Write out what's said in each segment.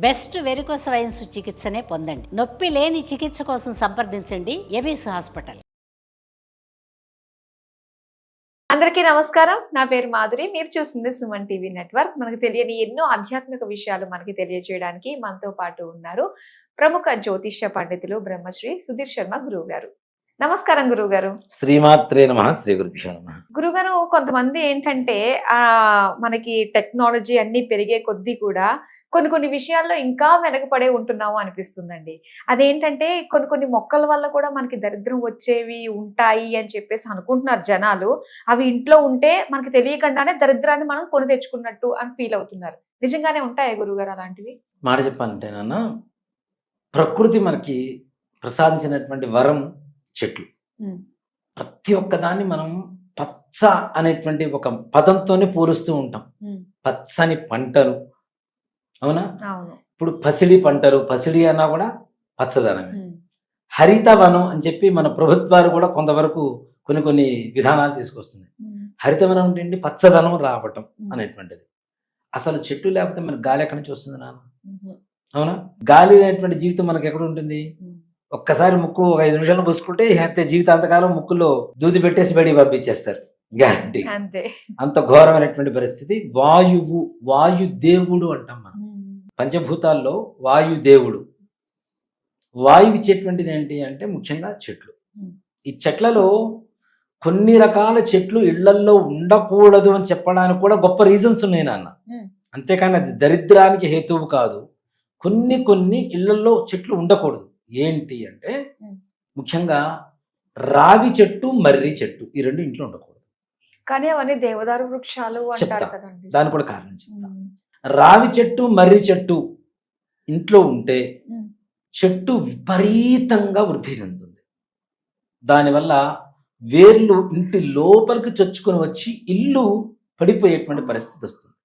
Best varicose wines చికిత్సనే పొందండి. నొప్పి లేని చికిత్స కోసం సంప్రదించండి ఎబిస్ హాస్పిటల్. అందరికీ నమస్కారం. నా పేరు మాధురి. మీరు చూస్తుంది సుమన్ టీవీ నెట్వర్క్. మనకు తెలియని ఎన్నో ఆధ్యాత్మిక విషయాలు మనకి తెలియజేయడానికి మనతో పాటు ఉన్నారు ప్రముఖ జ్యోతిష్య పండితులు బ్రహ్మశ్రీ సుధీర్ శర్మ గురువు గారు. నమస్కారం గురువు గారు. శ్రీమాత్రే నమః. శ్రీ గురుభ్యో నమః. గురుగారు, కొంతమంది ఏంటంటే మనకి టెక్నాలజీ అన్ని పెరిగే కొద్దీ కూడా కొన్ని విషయాల్లో ఇంకా వెనకపడే ఉంటున్నాము అనిపిస్తుందండి. అదేంటంటే కొన్ని మొక్కల వల్ల కూడా మనకి దరిద్రం వచ్చేవి ఉంటాయి అని చెప్పేసి అనుకుంటున్నారు జనాలు. అవి ఇంట్లో ఉంటే మనకి తెలియకుండానే దరిద్రాన్ని మనం కొని తెచ్చుకున్నట్టు అని ఫీల్ అవుతున్నారు. నిజంగానే ఉంటాయా గురుగారు అలాంటివి? మాట చెప్పాలంటే నాన్న, ప్రకృతి మనకి ప్రసాదించినటువంటి వరం చెట్లు. ప్రతి ఒక్కదాన్ని మనం పచ్చ అనేటువంటి ఒక పదంతోనే పోలుస్తూ ఉంటాం. పచ్చని పంటలు, అవునా? ఇప్పుడు పసిడి పంటలు, పసిడి అన్నా కూడా పచ్చదనమే. హరితవనం అని చెప్పి మన ప్రభుత్వాలు కూడా కొంతవరకు కొన్ని విధానాలు తీసుకొస్తున్నాయి. హరితవనం అంటే పచ్చదనం రావటం అనేటువంటిది. అసలు చెట్లు లేకపోతే మనకు గాలి ఎక్కడి నుంచి వస్తుంది నాన్న? అవునా? గాలి అనేటువంటి జీవితం మనకు ఎక్కడ ఉంటుంది? ఒక్కసారి ముక్కు 5 నిమిషాలు పూసుకుంటే అంతే, జీవితాంతకాలం ముక్కులో దూది పెట్టేసి బయటికి పంపించేస్తారు, గ్యారంటీ. అంత ఘోరమైనటువంటి పరిస్థితి. వాయుదేవుడు అంటాం మనం. పంచభూతాల్లో వాయుదేవుడు. వాయువు ఇచ్చేటువంటిది ఏంటి అంటే ముఖ్యంగా చెట్లు. ఈ చెట్లలో కొన్ని రకాల చెట్లు ఇళ్లల్లో ఉండకూడదు అని చెప్పడానికి కూడా గొప్ప రీజన్స్ ఉన్నాయి నాన్న. అంతేకాని అది దరిద్రానికి హేతువు కాదు. కొన్ని ఇళ్లలో చెట్లు ఉండకూడదు. ఏంటి అంటే ముఖ్యంగా రావి చెట్టు, మర్రి చెట్టు, ఈ రెండు ఇంట్లో ఉండకూడదు. కానీ అవన్నీ దేవదారు వృక్షాలు అంటారు కదండి. దాని కూడా కారణం చెప్తా. రావి చెట్టు, మర్రి చెట్టు ఇంట్లో ఉంటే చెట్టు విపరీతంగా వృద్ధి చెందుతుంది. దానివల్ల వేర్లు ఇంటి లోపలికి చొచ్చుకొని వచ్చి ఇల్లు పడిపోయేటువంటి పరిస్థితి వస్తుంది.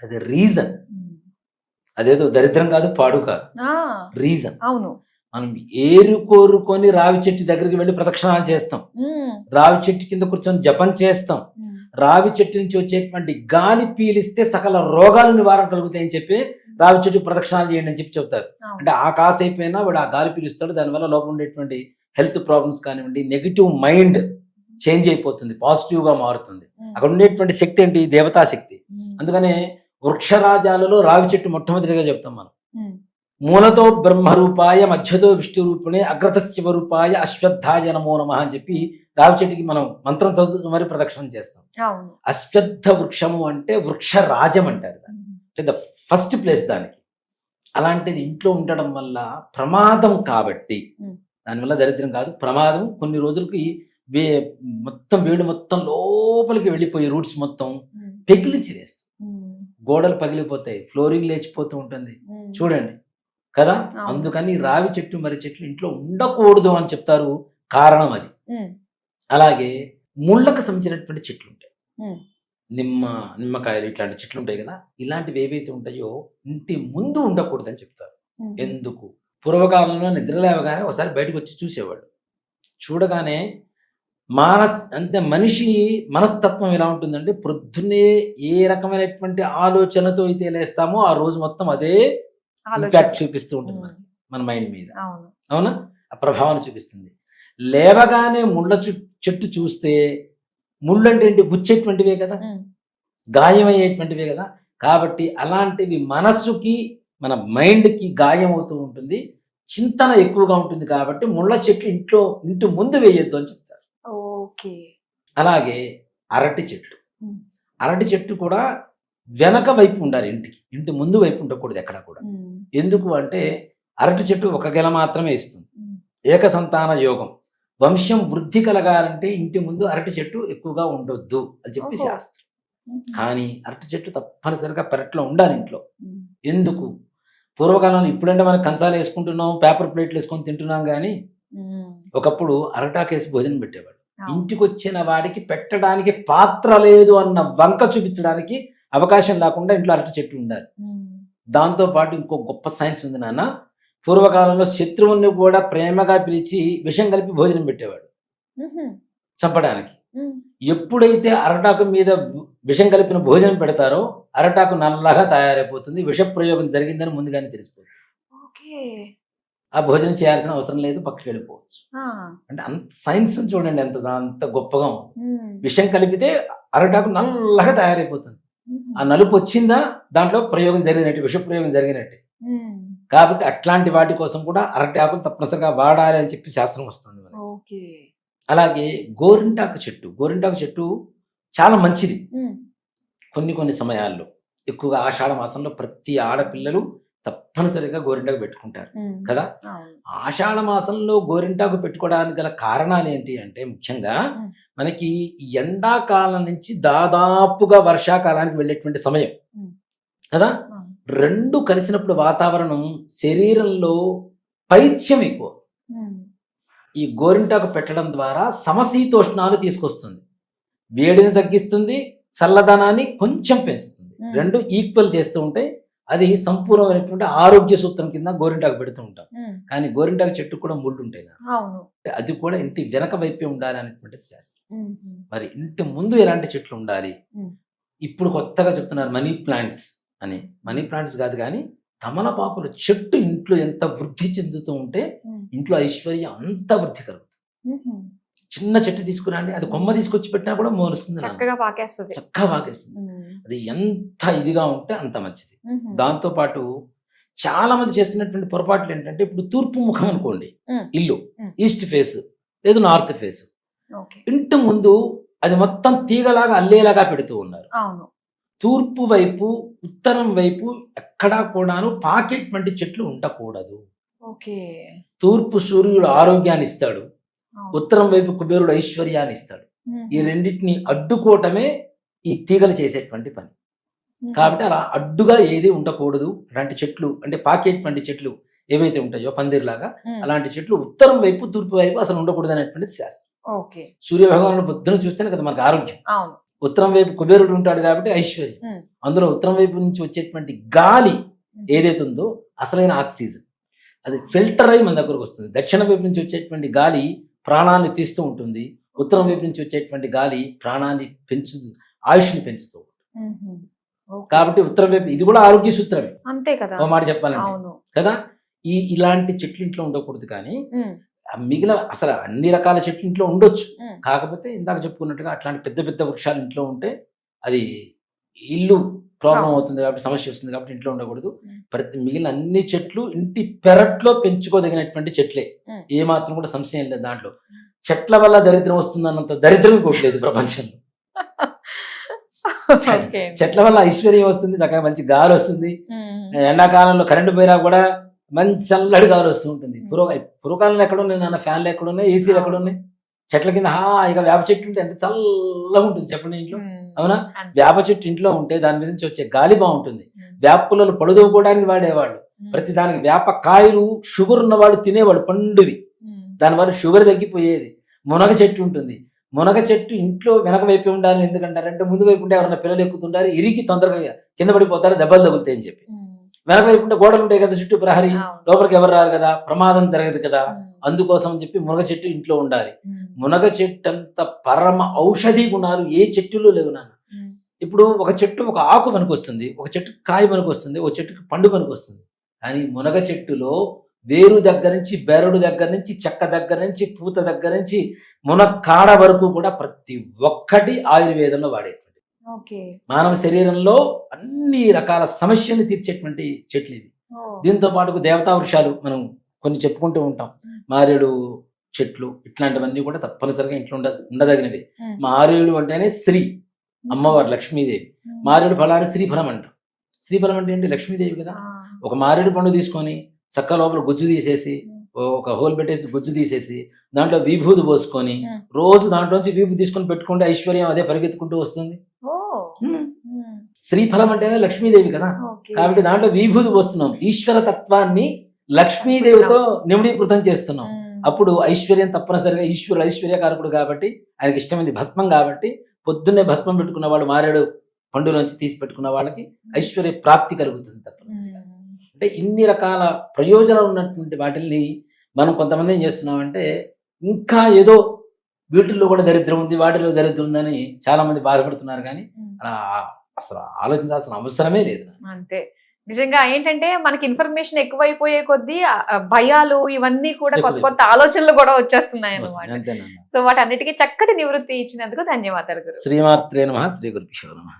అది రీజన్. అదేదో దరిద్రం కాదు, పాడు కాదు, రీజన్. అవును. మనం కోరుకొని రావి చెట్టు దగ్గరికి వెళ్ళి ప్రదక్షిణాలు చేస్తాం, రావి చెట్టు కింద కూర్చొని జపం చేస్తాం, రావి చెట్టు నుంచి వచ్చేటువంటి గాలి పీలిస్తే సకల రోగాలు నివారణ కలుగుతాయని చెప్పి రావి చెట్టు ప్రదక్షిణాలు చేయండి అని చెప్పి చెప్తారు. అంటే ఆ కాసైపోయినా వాడు ఆ గాలి పీలుస్తాడు, దానివల్ల లోపల ఉండేటువంటి హెల్త్ ప్రాబ్లమ్స్ కానివ్వండి, నెగిటివ్ మైండ్ చేంజ్ అయిపోతుంది, పాజిటివ్ గా మారుతుంది. అక్కడ ఉండేటువంటి శక్తి ఏంటి? దేవతా శక్తి. అందుకనే వృక్షరాజాలలో రావి చెట్టు మొట్టమొదటిగా చెప్తాం మనం. మూలతో బ్రహ్మరూపాయ, మధ్యతో విష్ణు రూపిణే, అగ్రత శివరూపాయ, అశ్వత్థాయ నమో నమః అని చెప్పి రావి చెట్టుకి మనం మంత్రం చదువుతూ మరి ప్రదక్షిణం చేస్తాం. అశ్వత్థ వృక్షము అంటే వృక్షరాజం అంటారు దాన్ని, అంటే ద ఫస్ట్ ప్లేస్ దానికి. అలాంటిది ఇంట్లో ఉండడం వల్ల ప్రమాదం కాబట్టి, దానివల్ల దరిద్రం కాదు, ప్రమాదం. కొన్ని రోజులకి మొత్తం వేడి మొత్తం లోపలికి వెళ్ళిపోయి రూట్స్ మొత్తం పెకిలించి వేస్తుంది, గోడలు పగిలిపోతాయి, ఫ్లోరింగ్ లేచిపోతూ ఉంటుంది చూడండి కదా. అందుకని రావి చెట్టు, మర్రి చెట్లు ఇంట్లో ఉండకూడదు అని చెప్తారు. కారణం అది. అలాగే ముళ్ళకు సంబంధించినటువంటి చెట్లు ఉంటాయి, నిమ్మకాయలు ఇట్లాంటి చెట్లు ఉంటాయి కదా. ఇలాంటివి ఏవైతే ఉంటాయో ఇంటి ముందు ఉండకూడదు అని చెప్తారు. ఎందుకు? పూర్వకాలంలో నిద్ర లేవగానే ఒకసారి బయటకు వచ్చి చూసేవాడు. చూడగానే అంటే మనిషి మనస్తత్వం ఎలా ఉంటుందంటే, ప్రొద్దునే ఏ రకమైనటువంటి ఆలోచనతో అయితే లేస్తామో ఆ రోజు మొత్తం అదే ఇంపాక్ట్ చూపిస్తూ ఉంటుంది మన మైండ్ మీద. అవునా? ఆ ప్రభావాన్ని చూపిస్తుంది. లేవగానే ముళ్ళ చెట్టు చూస్తే, ముళ్ళు అంటే ఏంటి? గుచ్చేటువంటివే కదా, గాయమయ్యేటువంటివే కదా. కాబట్టి అలాంటివి మనస్సుకి, మన మైండ్కి గాయం అవుతూ ఉంటుంది, చింతన ఎక్కువగా ఉంటుంది. కాబట్టి ముళ్ళ చెట్లు ఇంటి ముందు వేయొద్దు అని చెప్తారు. అలాగే అరటి చెట్టు కూడా వెనక వైపు ఉండాలి, ఇంటి ముందు వైపు ఉండకూడదు ఎక్కడ కూడా. ఎందుకు అంటే అరటి చెట్టు ఒక గెల మాత్రమే ఇస్తుంది, ఏక సంతాన యోగం. వంశం వృద్ధి కలగాలంటే ఇంటి ముందు అరటి చెట్టు ఎక్కువగా ఉండొద్దు అని చెప్పి శాస్త్రం. కానీ అరటి చెట్టు తప్పనిసరిగా పెరట్లో ఉండాలి ఇంట్లో. ఎందుకు? పూర్వకాలంలో, ఇప్పుడంటే మనం కంచాలు వేసుకుంటున్నాం, పేపర్ ప్లేట్లు వేసుకొని తింటున్నాం, కానీ ఒకప్పుడు అరటాకేసి భోజనం పెట్టేవాడు. ఇంటికి వచ్చిన వాడికి పెట్టడానికి పాత్ర లేదు అన్న వంక చూపించడానికి అవకాశం లేకుండా ఇంట్లో అరటి చెట్టు ఉండాలి. దాంతో పాటు ఇంకో గొప్ప సైన్స్ ఉంది నాన్న. పూర్వకాలంలో శత్రువుని కూడా ప్రేమగా పిలిచి విషం కలిపి భోజనం పెట్టేవాడు చంపడానికి. ఎప్పుడైతే అరటాకు మీద విషం కలిపిన భోజనం పెడతారో అరటాకు నల్లగా తయారైపోతుంది, విష ప్రయోగం జరిగిందని ముందుగానే తెలిసిపోతుంది. ఓకే. ఆ భోజనం చేయాల్సిన అవసరం లేదు, పక్కకి వెళ్ళిపోవచ్చు. ఆ. అంటే అంత సైన్స్ చూడండి అంత గొప్పగా ఉంది. ఉమ్. విషం కలిపితే అరటాకు నల్లగా తయారైపోతుంది. ఉమ్. ఆ నలుపు వచ్చిందా దాంట్లో ప్రయోగం జరిగినట్టు, విష ప్రయోగం జరిగినట్టే. ఉమ్. కాబట్టి అట్లాంటి వాటి కోసం కూడా అరటాకులు తప్పనిసరిగా వాడాలి అని చెప్పి శాస్త్రం వస్తుంది మనకి. ఓకే. అలాగే గోరింటాకు చెట్టు చాలా మంచిది. ఉమ్. కొన్ని సమయాల్లో ఎక్కువగా ఆషాఢ మాసంలో ప్రతి ఆడపిల్లలు తప్పనిసరిగా గోరింటాకు పెట్టుకుంటారు ఉమ్. కదా. అవును. ఆషాఢ మాసంలో గోరింటాకు పెట్టుకోవడానికి గల కారణాలు ఏంటి అంటే ముఖ్యంగా ఉమ్. మనకి ఎండాకాలం నుంచి దాదాపుగా వర్షాకాలానికి వెళ్ళేటువంటి సమయం ఉమ్. కదా. అవును. రెండు కలిసినప్పుడు వాతావరణం శరీరంలో పైత్యం ఎక్కువ. ఉమ్. ఈ గోరింటాకు పెట్టడం ద్వారా సమశీతోష్ణాలు తీసుకొస్తుంది, వేడిని తగ్గిస్తుంది, చల్లదనాన్ని కొంచెం పెంచుతుంది. రెండు ఈక్వల్ చేస్తూ ఉంటే అది సంపూర్ణమైనటువంటి ఆరోగ్య సూత్రం కింద గోరింటాకు పెడుతూ ఉంటాం. కానీ గోరింటాకు చెట్టు కూడా ముళ్ళు ఉంటాయి కదా, అవును. అది కూడా ఇంటి వెనక వైపే ఉండాలి అనేటువంటిది శాస్త్రం. ఉమ్. మరి ఇంటి ముందు ఎలాంటి చెట్లు ఉండాలి? ఉమ్. ఇప్పుడు కొత్తగా చెప్తున్నారు మనీ ప్లాంట్స్ అని. మనీ ప్లాంట్స్ కాదు కానీ తమలపాకుల చెట్టు ఇంట్లో ఎంత వృద్ధి చెందుతూ ఉంటే ఉమ్. ఇంట్లో ఐశ్వర్యం అంత వృద్ధి కలుగుతుంది. ఉమ్. చిన్న చెట్టు తీసుకురండి, అది కొమ్మ తీసుకొచ్చి పెట్టినా కూడా మోరుస్తుంది, చక్కగా పాకేస్తుంది. చక్కగా పాకేస్తుంది. అది ఎంత ఇదిగా ఉంటే అంత మంచిది. దాంతో పాటు చాలా మంది చేస్తున్నటువంటి పొరపాట్లు ఏంటంటే, ఇప్పుడు తూర్పు ముఖం అనుకోండి ఇల్లు, ఈస్ట్ ఫేస్ లేదు నార్త్ ఫేస్, ఓకే. ఇంటి ముందు అది మొత్తం తీగలాగా అల్లేలాగా పెడుతూ ఉన్నారు. అవును. తూర్పు వైపు ఉత్తరం వైపు ఎక్కడా కూడాను పాకేటువంటి చెట్లు ఉండకూడదు. ఓకే. తూర్పు సూర్యుడు ఆరోగ్యాన్ని ఇస్తాడు, అవును. ఉత్తరం వైపు కుబేరుడు ఐశ్వర్యాన్ని ఇస్తాడు. ఉమ్. ఈ రెండింటిని అడ్డుకోవటమే ఈ తీగలు చేసేటువంటి పని. ఉమ్. కాబట్టి అలా అడ్డుగా ఏది ఉండకూడదు. అలాంటి చెట్లు అంటే పాకేటువంటి చెట్లు ఏవైతే ఉంటాయో పందిర్లాగా, ఉమ్. అలాంటి చెట్లు ఉత్తరం వైపు తూర్పు వైపు అసలు ఉండకూడదు అనేటువంటిది శాస్త్రం. ఓకే. సూర్య భగవాను పొద్దున చూస్తేనే కదా మనకు ఆరోగ్యం. అవును. ఉత్తరం వైపు కుబేరుడు ఉంటాడు కాబట్టి ఐశ్వర్యం. ఉమ్. అందులో ఉత్తరం వైపు నుంచి వచ్చేటువంటి గాలి ఉమ్. ఏదైతే ఉందో అసలైన ఆక్సిజన్, అది ఫిల్టర్ అయి మన దగ్గరకు వస్తుంది. దక్షిణ వైపు నుంచి వచ్చేటువంటి గాలి ప్రాణాన్ని తీస్తూ ఉంటుంది, ఉత్తరం వైపు నుంచి వచ్చేటువంటి గాలి ప్రాణాన్ని ఆయుష్ని పెంచుతూ ఉంటుంది. ఉమ్. ఓకే. కాబట్టి ఉత్తరం వైపు ఇది కూడా ఆరోగ్య సూత్రమే, అంతే కదా. ఓ మాట చెప్పాలంటే అవును. కదా. ఇలాంటి చెట్లు ఇంట్లో ఉండకూడదు. కానీ ఉమ్. మిగిలిన అసలు అన్ని రకాల చెట్లు ఇంట్లో ఉండొచ్చు. ఉమ్. కాకపోతే ఇందాక చెప్పుకున్నట్టుగా అట్లాంటి పెద్ద పెద్ద వృక్షాలు ఇంట్లో ఉంటే అది ఇల్లు ప్రాబ్లం అవుతుంది కాబట్టి, సమస్య వస్తుంది కాబట్టి ఇంట్లో ఉండకూడదు. మిగిలిన అన్ని చెట్లు ఇంటి పెరట్లో పెంచుకోదగినటువంటి చెట్లే, ఏ మాత్రం కూడా సంశయం లేదు దాంట్లో. చెట్ల వల్ల దరిద్రం వస్తుందన్నంత దరిద్రం ఇంకోట్లేదు ప్రపంచంలో. ఓకే. చెట్ల వల్ల ఐశ్వర్యం వస్తుంది, చక్కగా మంచి గాలి వస్తుంది. ఉమ్. ఎండాకాలంలో కరెంటు పోయినా కూడా మంచి చల్లడి గాలి వస్తూ ఉంటుంది. పూర్వకాలంలో ఎక్కడ ఉన్నాయి నాన్న, ఫ్యాన్లు ఎక్కడ ఉన్నాయి, ఏసీలు ఎక్కడ ఉన్నాయి? చెట్ల కింద ఇక వేప చెట్టు ఉంటే ఎంత చల్లగా ఉంటుంది చెప్పండి ఇంట్లో, అవునా? వేప చెట్టు ఇంట్లో ఉంటే దాని మీద నుంచి వచ్చే గాలి బాగుంటుంది. వేప పుల్లలు పడుదోకోవడానికి వాడేవాళ్ళు. ప్రతి దానికి వేప కాయలు షుగర్ ఉన్నవాళ్ళు తినేవాళ్ళు పండువి, దానివల్ల షుగర్ తగ్గిపోయేది. మునగ చెట్టు ఉంటుంది, మునగ చెట్టు ఇంట్లో వెనక వైపు ఉండాలని ఎందుకంటారంటే, ముందు వైపు ఉంటే ఎవరైనా పిల్లలు ఎక్కుతుంటారు, ఇరిగి తొందరగా కింద పడిపోతారు, దెబ్బలు తగులుతాయి అని చెప్పి. వెనక వైపు ఉంటే గోడలు ఉంటాయి కదా చుట్టూ ప్రహరీ, లోపలికి ఎవరు రారు కదా, ప్రమాదం జరగదు కదా, అందుకోసం అని చెప్పి మునగ చెట్టు ఇంట్లో ఉండాలి. మునగ చెట్టు అంత పరమ ఔషధి గుణాలు ఏ చెట్టులో లేవు నాన్న. ఇప్పుడు ఒక చెట్టు ఒక ఆకు మనకు వస్తుంది, ఒక చెట్టుకు కాయ మనకు వస్తుంది, ఒక చెట్టుకు పండు మనకు వస్తుంది. కానీ మునగ చెట్టులో వేరు దగ్గర నుంచి, బెరడు దగ్గర నుంచి, చెక్క దగ్గర నుంచి, పూత దగ్గర నుంచి, మునక్కాడ వరకు కూడా ప్రతి ఒక్కటి ఆయుర్వేదంలో వాడేటువంటి, మానవ శరీరంలో అన్ని రకాల సమస్యలు తీర్చేటువంటి చెట్లు ఇవి. దీంతో పాటు దేవతా వృక్షాలు మనం కొన్ని చెప్పుకుంటూ ఉంటాం, మారేడు చెట్లు, ఇట్లాంటివన్నీ కూడా తప్పనిసరిగా ఇంట్లో ఉండదగినవి. మారేడు అంటేనే శ్రీ అమ్మవారు లక్ష్మీదేవి. మారేడు ఫలాన్ని శ్రీఫలం అంటాం. శ్రీఫలం అంటే ఏంటి? లక్ష్మీదేవి కదా. ఒక మారేడు పండు తీసుకొని చక్క లోపల గుజ్జు తీసేసి, ఒక హోల్ పెట్టేసి గుజ్జు తీసేసి దాంట్లో విభూతి పోసుకొని రోజు దాంట్లోంచి విభూతి తీసుకొని పెట్టుకుంటే ఐశ్వర్యం అదే పరిగెత్తుకుంటూ వస్తుంది. శ్రీఫలం అంటేనే లక్ష్మీదేవి కదా, కాబట్టి దాంట్లో విభూతి పోస్తున్నాం, ఈశ్వర తత్వాన్ని లక్ష్మీదేవితో నిమిడీకృతం చేస్తున్నాం. అప్పుడు ఐశ్వర్యం తప్పనిసరిగా, ఈశ్వరుడు ఐశ్వర్యకారకుడు కాబట్టి, ఆయనకి ఇష్టమైంది భస్మం కాబట్టి, పొద్దున్నే భస్మం పెట్టుకున్న వాళ్ళు మారేడు పండులోంచి తీసి పెట్టుకున్న వాళ్ళకి ఐశ్వర్య ప్రాప్తి కలుగుతుంది తప్పనిసరిగా. అంటే ఇన్ని రకాల ప్రయోజనాలు ఉన్నటువంటి వాటిల్ని మనం కొంతమంది ఏం చేస్తున్నామంటే, ఇంకా ఏదో వీటిల్లో కూడా దరిద్రం ఉంది, వాటిలో దరిద్రం ఉందని చాలా మంది బాధపడుతున్నారు. కానీ అలా అసలు ఆలోచించాల్సిన అవసరమే లేదు. అంతే. నిజంగా ఏంటంటే మనకి ఇన్ఫర్మేషన్ ఎక్కువైపోయే కొద్దీ భయాలు ఇవన్నీ కూడా కొత్త కొత్త ఆలోచనలు కూడా వచ్చేస్తున్నాయి అన్నమాట. అంతేనమ్మా. సో వాటన్నిటికీ చక్కటి నివృత్తి ఇచ్చినందుకు ధన్యవాదాలు గురు. శ్రీమాత్రే నమః. శ్రీ గురుభ్యో నమః.